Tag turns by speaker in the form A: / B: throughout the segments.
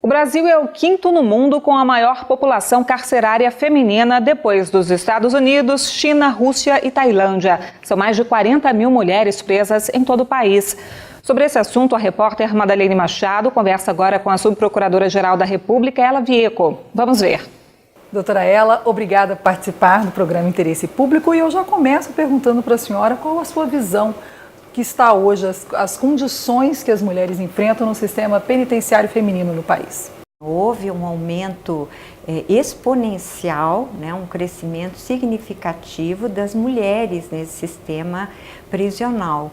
A: O Brasil é o quinto no mundo com a maior população carcerária feminina depois dos Estados Unidos, China, Rússia e Tailândia. São mais de 40 mil mulheres presas em todo o país. Sobre esse assunto, a repórter Madalene Machado conversa agora com a Subprocuradora-Geral da República, Ela Vieco. Vamos ver.
B: Doutora Ela, obrigada por participar do programa Interesse Público e eu já começo perguntando para a senhora qual a sua visão que está hoje, as condições que as mulheres enfrentam no sistema penitenciário feminino no país.
C: Houve um aumento exponencial, um crescimento significativo das mulheres nesse sistema prisional.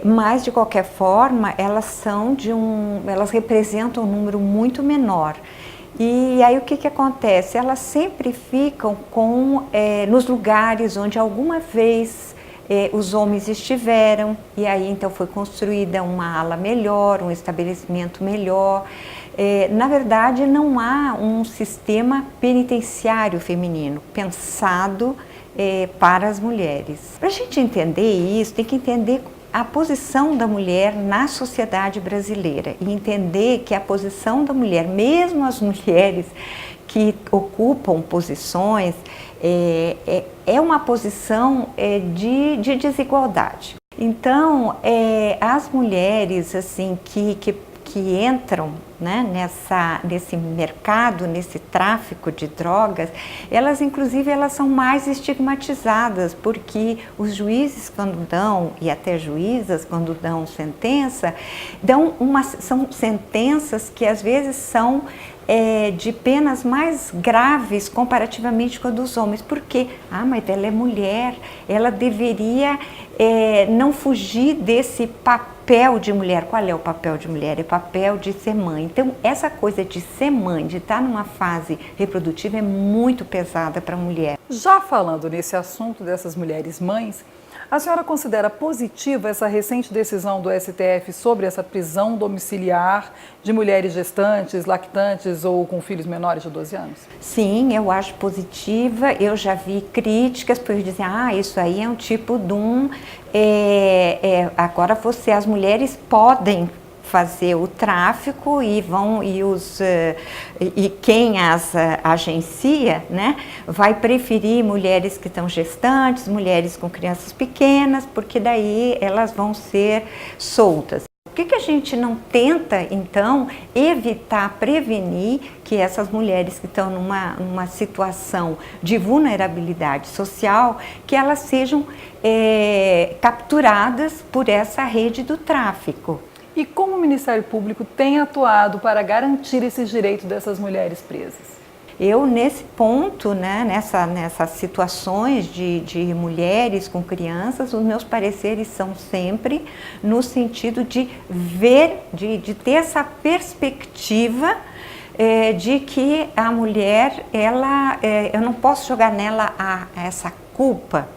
C: Mas, de qualquer forma, elas representam um número muito menor. E aí o que acontece? Elas sempre ficam nos lugares onde alguma vez os homens estiveram, e aí então foi construída uma ala melhor, um estabelecimento melhor. Na verdade, não há um sistema penitenciário feminino pensado para as mulheres. Para a gente entender isso, tem que entender a posição da mulher na sociedade brasileira e entender que a posição da mulher, mesmo as mulheres que ocupam posições, é uma posição de desigualdade. Então, as mulheres assim, que entram nesse mercado, nesse tráfico de drogas, elas inclusive são mais estigmatizadas, porque os juízes quando dão, e até juízas quando dão sentença, são sentenças que às vezes são de penas mais graves comparativamente com a dos homens. Por quê? Mas ela é mulher, ela deveria não fugir desse papel de mulher. Qual é o papel de mulher? É o papel de ser mãe. Então, essa coisa de ser mãe, de estar numa fase reprodutiva é muito pesada para a mulher.
B: Já falando nesse assunto dessas mulheres mães, a senhora considera positiva essa recente decisão do STF sobre essa prisão domiciliar de mulheres gestantes, lactantes ou com filhos menores de 12 anos?
C: Sim, eu acho positiva. Eu já vi críticas por dizer, isso aí é um tipo de agora as mulheres podem fazer o tráfico e quem as agencia, vai preferir mulheres que estão gestantes, mulheres com crianças pequenas, porque daí elas vão ser soltas. Por que a gente não tenta, então, prevenir que essas mulheres que estão numa situação de vulnerabilidade social, que elas sejam capturadas por essa rede do tráfico?
B: E como o Ministério Público tem atuado para garantir esses direitos dessas mulheres presas?
C: Eu, nesse ponto, nessas situações de mulheres com crianças, os meus pareceres são sempre no sentido de de ter essa perspectiva de que a mulher, eu não posso jogar nela essa culpa.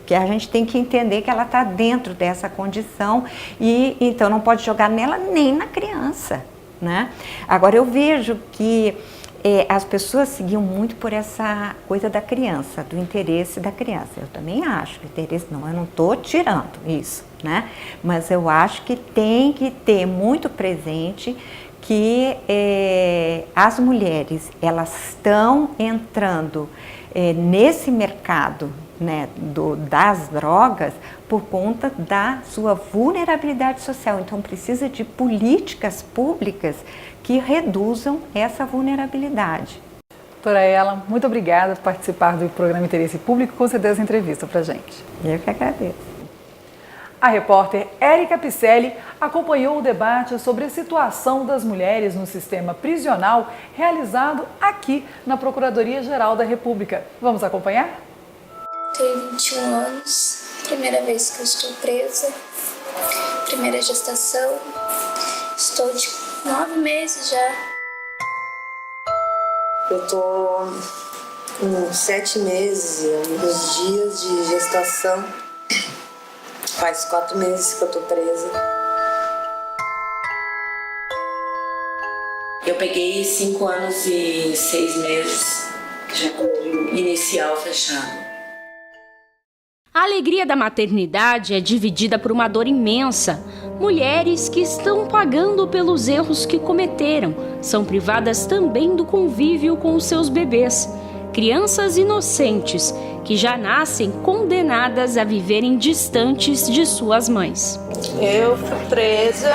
C: Que a gente tem que entender que ela está dentro dessa condição e então não pode jogar nela nem na criança, Agora eu vejo que as pessoas seguiam muito por essa coisa da criança, do interesse da criança. Eu também acho que interesse eu não estou tirando isso, Mas eu acho que tem que ter muito presente que as mulheres, elas estão entrando nesse mercado das drogas por conta da sua vulnerabilidade social. Então precisa de políticas públicas que reduzam essa vulnerabilidade.
B: Doutora Ela, muito obrigada por participar do programa Interesse Público e conceder essa entrevista para a gente.
C: Eu que agradeço.
B: A repórter Érica Picelli acompanhou o debate sobre a situação das mulheres no sistema prisional realizado aqui na Procuradoria-Geral da República. Vamos acompanhar?
D: Tenho 21 anos, primeira vez que eu estou presa, primeira gestação, estou de 9 meses já.
E: Eu estou com 7 meses, nos dias de gestação, faz 4 meses que eu estou presa. Eu peguei 5 anos e 6 meses, que já cumpriu inicial fechado.
F: A alegria da maternidade é dividida por uma dor imensa. Mulheres que estão pagando pelos erros que cometeram, são privadas também do convívio com os seus bebês. Crianças inocentes que já nascem condenadas a viverem distantes de suas mães.
G: Eu fui presa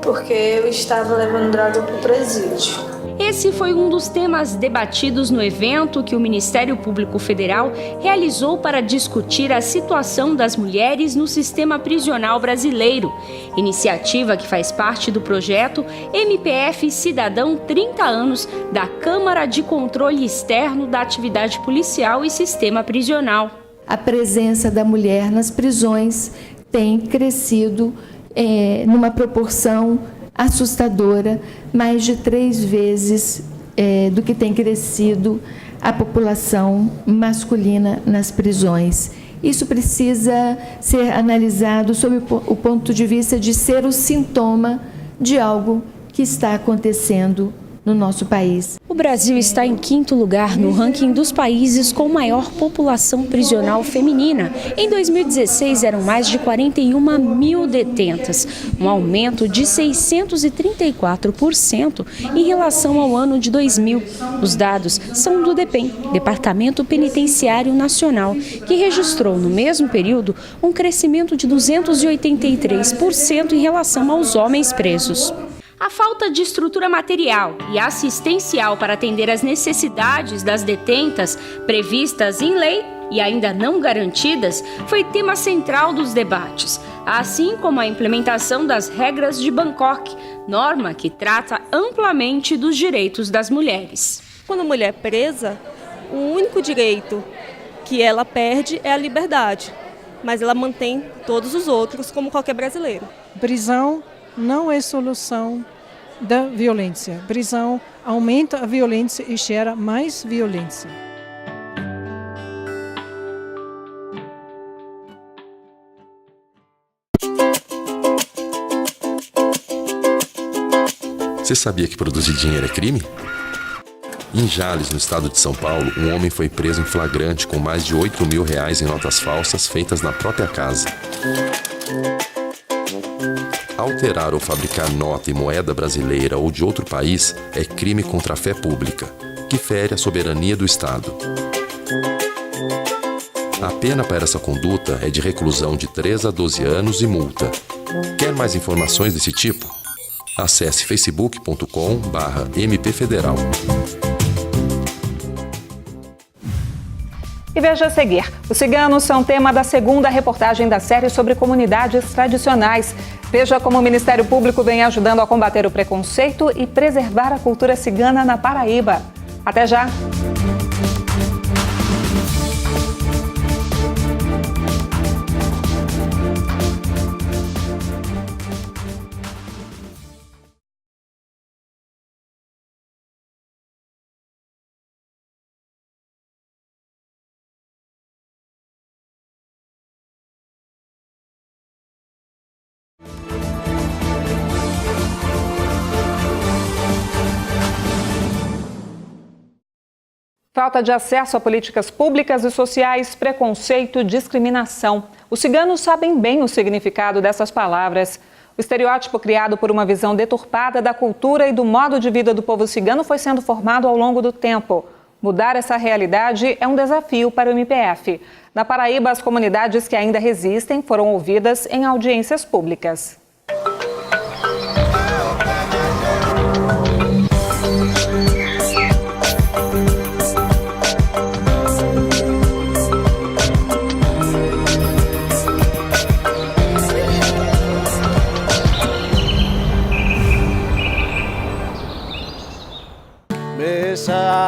G: porque eu estava levando droga para o presídio.
F: Esse foi um dos temas debatidos no evento que o Ministério Público Federal realizou para discutir a situação das mulheres no sistema prisional brasileiro. Iniciativa que faz parte do projeto MPF Cidadão 30 anos da Câmara de Controle Externo da Atividade Policial e Sistema Prisional.
H: A presença da mulher nas prisões tem crescido numa proporção assustadora, mais de 3 vezes do que tem crescido a população masculina nas prisões. Isso precisa ser analisado sob o ponto de vista de ser o sintoma de algo que está acontecendo no nosso país.
F: O Brasil está em 5º lugar no ranking dos países com maior população prisional feminina. Em 2016, eram mais de 41 mil detentas, um aumento de 634% em relação ao ano de 2000. Os dados são do DEPEN, Departamento Penitenciário Nacional, que registrou no mesmo período um crescimento de 283% em relação aos homens presos. A falta de estrutura material e assistencial para atender às necessidades das detentas previstas em lei e ainda não garantidas foi tema central dos debates, assim como a implementação das regras de Bangkok, norma que trata amplamente dos direitos das mulheres.
I: Quando a mulher é presa, o único direito que ela perde é a liberdade, mas ela mantém todos os outros como qualquer brasileiro.
J: Prisão não é solução da violência. Prisão aumenta a violência e gera mais violência.
K: Você sabia que produzir dinheiro é crime? Em Jales, no estado de São Paulo, um homem foi preso em flagrante com mais de R$8 mil em notas falsas feitas na própria casa. Alterar ou fabricar nota e moeda brasileira ou de outro país é crime contra a fé pública, que fere a soberania do Estado. A pena para essa conduta é de reclusão de 3 a 12 anos e multa. Quer mais informações desse tipo? Acesse facebook.com/mpfederal.
A: E veja a seguir, os ciganos são tema da segunda reportagem da série sobre comunidades tradicionais. Veja como o Ministério Público vem ajudando a combater o preconceito e preservar a cultura cigana na Paraíba. Até já! Falta de acesso a políticas públicas e sociais, preconceito e discriminação. Os ciganos sabem bem o significado dessas palavras. O estereótipo criado por uma visão deturpada da cultura e do modo de vida do povo cigano foi sendo formado ao longo do tempo. Mudar essa realidade é um desafio para o MPF. Na Paraíba, as comunidades que ainda resistem foram ouvidas em audiências públicas.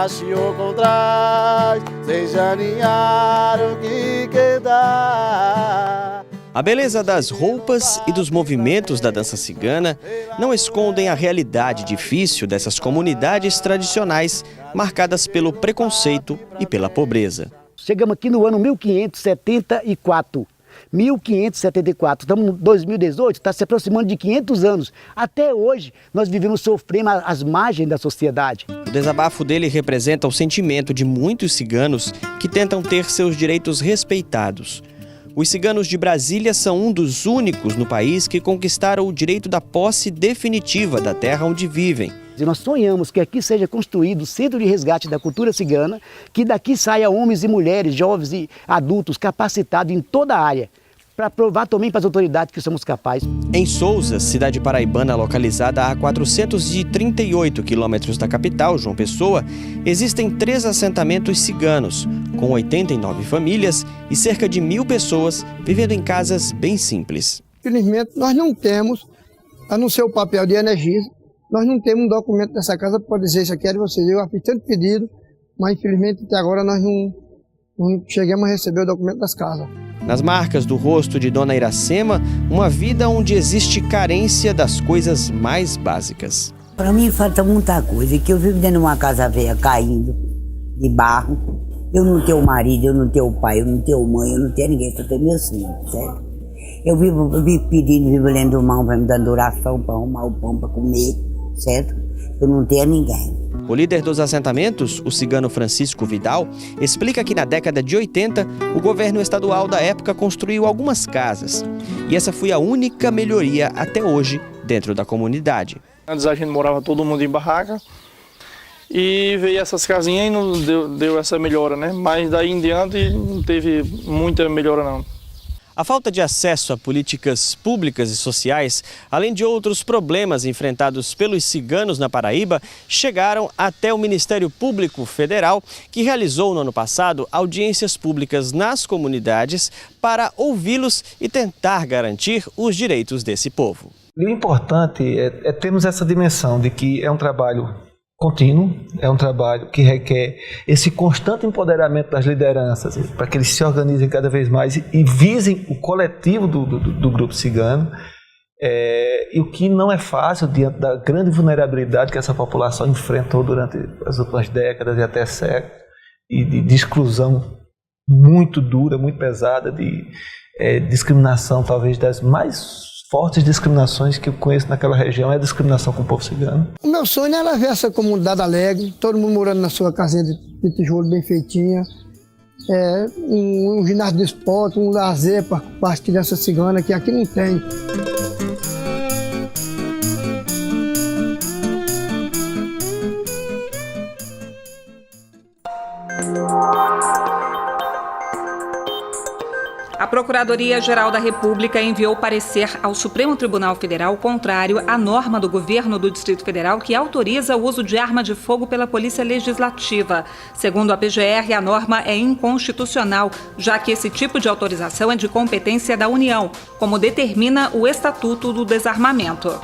L: Se encontrar, sem alinhar o que queda.
M: A beleza das roupas e dos movimentos da dança cigana não escondem a realidade difícil dessas comunidades tradicionais, marcadas pelo preconceito e pela pobreza.
N: Chegamos aqui no ano 1574. 1574, estamos em 2018, está se aproximando de 500 anos. Até hoje, nós vivemos sofrendo às margens da sociedade.
M: O desabafo dele representa o sentimento de muitos ciganos que tentam ter seus direitos respeitados. Os ciganos de Brasília são um dos únicos no país que conquistaram o direito da posse definitiva da terra onde vivem.
N: E nós sonhamos que aqui seja construído o Centro de Resgate da Cultura Cigana, que daqui saia homens e mulheres, jovens e adultos capacitados em toda a área, para provar também para as autoridades que somos capazes.
M: Em Sousa, cidade paraibana localizada a 438 quilômetros da capital, João Pessoa, existem 3 assentamentos ciganos, com 89 famílias e cerca de 1.000 pessoas vivendo em casas bem simples.
O: Infelizmente, nós não temos, a não ser o papel de energia, nós não temos um documento dessa casa para dizer isso aqui é de vocês. Eu fiz tanto pedido, mas infelizmente até agora nós não chegamos a receber o documento das casas.
M: Nas marcas do rosto de Dona Iracema, uma vida onde existe carência das coisas mais básicas.
P: Para mim falta muita coisa, que eu vivo dentro de uma casa velha, caindo, de barro. Eu não tenho marido, eu não tenho pai, eu não tenho mãe, eu não tenho ninguém, só tenho meus filhos, certo? Eu vivo pedindo, vivo lendo mão, vai me dando oração para arrumar o pão para comer, certo? Eu não tenho ninguém.
M: O líder dos assentamentos, o cigano Francisco Vidal, explica que na década de 80, o governo estadual da época construiu algumas casas. E essa foi a única melhoria até hoje dentro da comunidade.
Q: Antes a gente morava todo mundo em barraca e veio essas casinhas e não deu essa melhora, né? Mas daí em diante não teve muita melhora não.
M: A falta de acesso a políticas públicas e sociais, além de outros problemas enfrentados pelos ciganos na Paraíba, chegaram até o Ministério Público Federal, que realizou no ano passado audiências públicas nas comunidades para ouvi-los e tentar garantir os direitos desse povo.
R: O importante é termos essa dimensão de que é um trabalho contínuo, é um trabalho que requer esse constante empoderamento das lideranças para que eles se organizem cada vez mais e visem o coletivo do grupo cigano, e o que não é fácil diante da grande vulnerabilidade que essa população enfrentou durante as últimas décadas e até séculos, e de exclusão muito dura, muito pesada, de discriminação talvez das mais fortes discriminações que eu conheço naquela região é a discriminação com o povo cigano.
O: O meu sonho era ver essa comunidade alegre, todo mundo morando na sua casinha de tijolo bem feitinha, um ginásio de esporte, um lazer para as crianças ciganas, que aqui não tem.
A: A Procuradoria-Geral da República enviou parecer ao Supremo Tribunal Federal contrário à norma do governo do Distrito Federal que autoriza o uso de arma de fogo pela Polícia Legislativa. Segundo a PGR, a norma é inconstitucional, já que esse tipo de autorização é de competência da União, como determina o Estatuto do Desarmamento.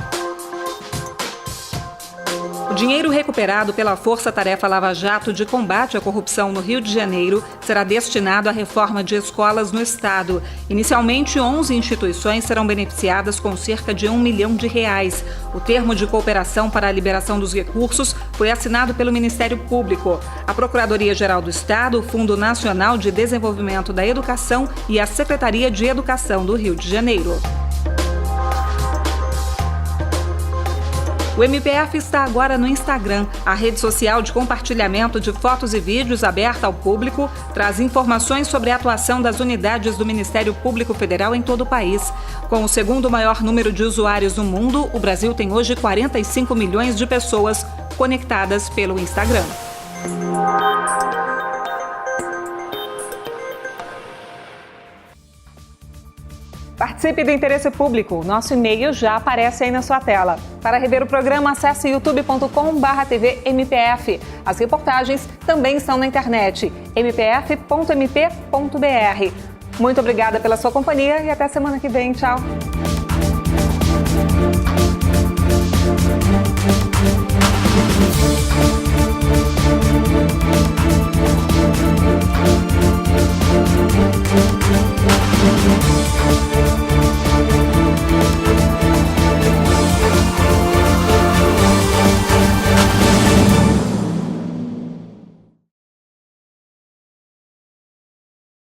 A: O dinheiro recuperado pela Força Tarefa Lava Jato de combate à corrupção no Rio de Janeiro será destinado à reforma de escolas no estado. Inicialmente, 11 instituições serão beneficiadas com cerca de R$1 milhão. O termo de cooperação para a liberação dos recursos foi assinado pelo Ministério Público, a Procuradoria-Geral do Estado, o Fundo Nacional de Desenvolvimento da Educação e a Secretaria de Educação do Rio de Janeiro. O MPF está agora no Instagram. A rede social de compartilhamento de fotos e vídeos aberta ao público traz informações sobre a atuação das unidades do Ministério Público Federal em todo o país. Com o segundo maior número de usuários no mundo, o Brasil tem hoje 45 milhões de pessoas conectadas pelo Instagram. Participe do Interesse Público. Nosso e-mail já aparece aí na sua tela. Para rever o programa, acesse youtube.com/tvmpf. As reportagens também estão na internet, mpf.mp.br. Muito obrigada pela sua companhia e até semana que vem. Tchau!